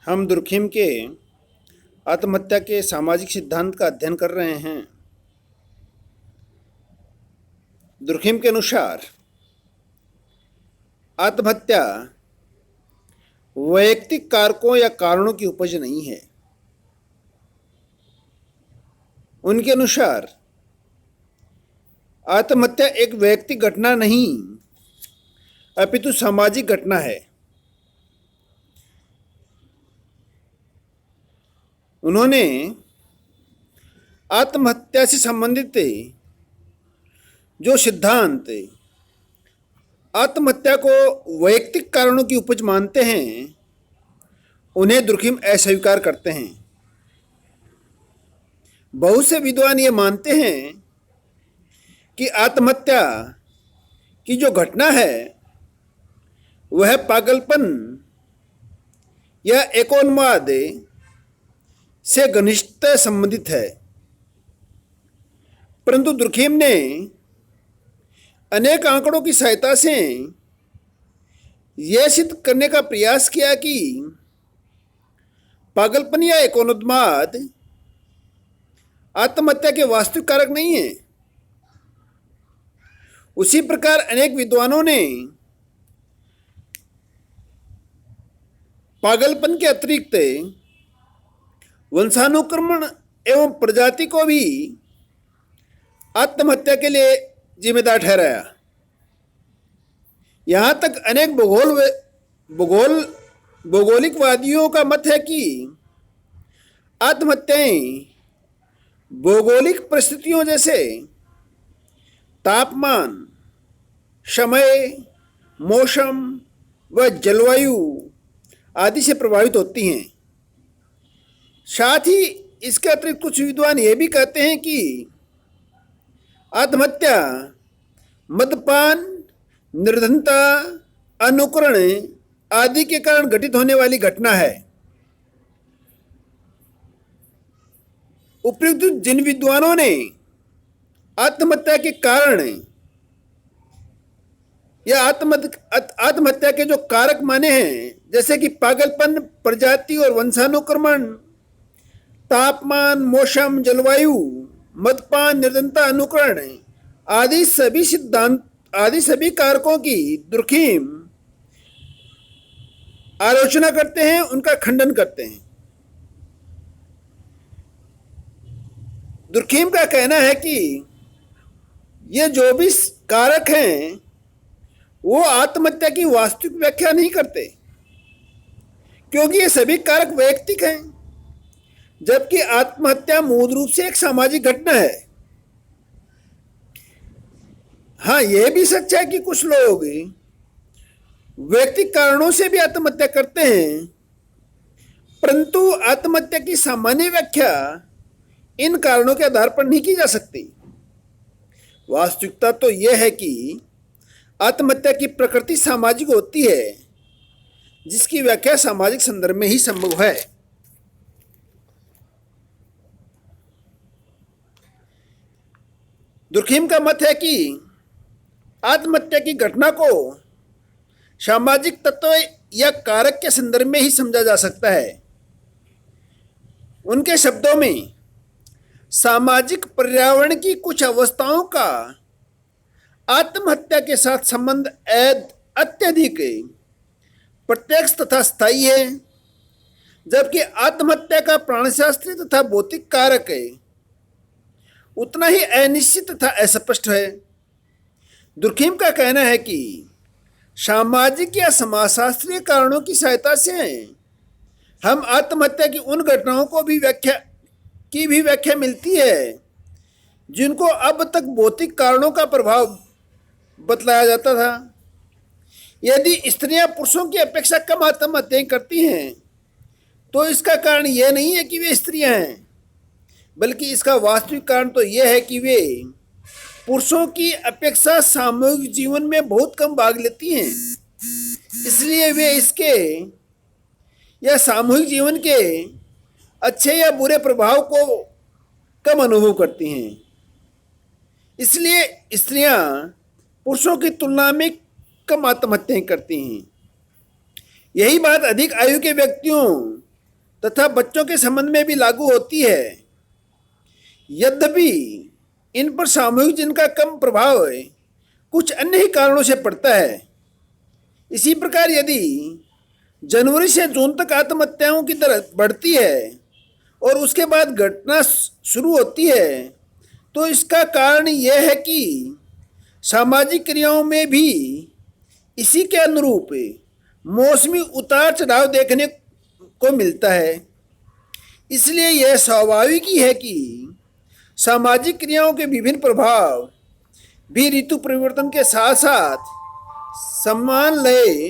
हम दुर्खिम के आत्महत्या के सामाजिक सिद्धांत का अध्ययन कर रहे हैं। दुर्खिम के अनुसार आत्महत्या वैयक्तिक कारकों या कारणों की उपज नहीं है। उनके अनुसार आत्महत्या एक वैयक्तिक घटना नहीं अपितु सामाजिक घटना है। उन्होंने आत्महत्या से संबंधित जो सिद्धांत आत्महत्या को वैयक्तिक कारणों की उपज मानते हैं, उन्हें दुर्खिम अस्वीकार करते हैं। बहुत से विद्वान ये मानते हैं कि आत्महत्या की जो घटना है वह पागलपन या एकोन्माद से घनिष्ठ संबंधित है। परंतु दुर्खिम ने अनेक आंकड़ों की सहायता से यह सिद्ध करने का प्रयास किया कि पागलपन या एकोन्माद आत्महत्या के वास्तविक कारक नहीं है। उसी प्रकार अनेक विद्वानों ने पागलपन के अतिरिक्त वंशानुक्रमण एवं प्रजाति को भी आत्महत्या के लिए जिम्मेदार ठहराया। यहाँ तक अनेक भौगोलिकवादियों का मत है कि आत्महत्याएं भौगोलिक परिस्थितियों जैसे तापमान, समय, मौसम व जलवायु आदि से प्रभावित होती हैं। साथ ही इसके अतिरिक्त कुछ विद्वान ये भी कहते हैं कि आत्महत्या मद्यपान, निर्धनता, अनुकरण आदि के कारण घटित होने वाली घटना है। उपयुक्त जिन विद्वानों ने आत्महत्या के कारण या आत्महत्या के जो कारक माने हैं, जैसे कि पागलपन, प्रजाति और वंशानुक्रमण, तापमान, मौसम, जलवायु, मद्यपान, निर्धनता, अनुकरण आदि सभी कारकों की दुर्खिम आलोचना करते हैं, उनका खंडन करते हैं। दुर्खिम का कहना है कि ये जो भी कारक हैं वो आत्महत्या की वास्तविक व्याख्या नहीं करते, क्योंकि ये सभी कारक वैयक्तिक हैं, जबकि आत्महत्या मूल रूप से एक सामाजिक घटना है। हाँ, यह भी सच है कि कुछ लोग वैयक्तिक कारणों से भी आत्महत्या करते हैं, परंतु आत्महत्या की सामान्य व्याख्या इन कारणों के आधार पर नहीं की जा सकती। वास्तविकता तो यह है कि आत्महत्या की प्रकृति सामाजिक होती है, जिसकी व्याख्या सामाजिक संदर्भ में ही संभव है। दुर्खिम का मत है कि आत्महत्या की घटना को सामाजिक तत्व या कारक के संदर्भ में ही समझा जा सकता है। उनके शब्दों में सामाजिक पर्यावरण की कुछ अवस्थाओं का आत्महत्या के साथ संबंध अत्यधिक प्रत्यक्ष तथा स्थायी है, जबकि आत्महत्या का प्राणशास्त्रीय तथा भौतिक कारक उतना ही अनिश्चित तथा अस्पष्ट है। दुर्खिम का कहना है कि सामाजिक या समाजशास्त्रीय कारणों की सहायता से हम आत्महत्या की उन घटनाओं को भी व्याख्या मिलती है जिनको अब तक भौतिक कारणों का प्रभाव बतलाया जाता था। यदि स्त्रियां पुरुषों की अपेक्षा कम आत्महत्याएं करती हैं, तो इसका कारण यह नहीं है कि वे स्त्रियां हैं, बल्कि इसका वास्तविक कारण तो यह है कि वे पुरुषों की अपेक्षा सामूहिक जीवन में बहुत कम भाग लेती हैं। इसलिए वे इसके या सामूहिक जीवन के अच्छे या बुरे प्रभाव को कम अनुभव करती हैं। इसलिए स्त्रियां पुरुषों की तुलना में कम आत्महत्याएं करती हैं। यही बात अधिक आयु के व्यक्तियों तथा बच्चों के संबंध में भी लागू होती है। यद्यपि इन पर सामूहिक जीवन का कम प्रभाव कुछ अन्य ही कारणों से पड़ता है। इसी प्रकार यदि जनवरी से जून तक आत्महत्याओं की दर बढ़ती है और उसके बाद घटना शुरू होती है, तो इसका कारण यह है कि सामाजिक क्रियाओं में भी इसी के अनुरूप मौसमी उतार चढ़ाव देखने को मिलता है। इसलिए यह स्वाभाविक ही है कि सामाजिक क्रियाओं के विभिन्न प्रभाव भी ऋतु परिवर्तन के साथ साथ समान लय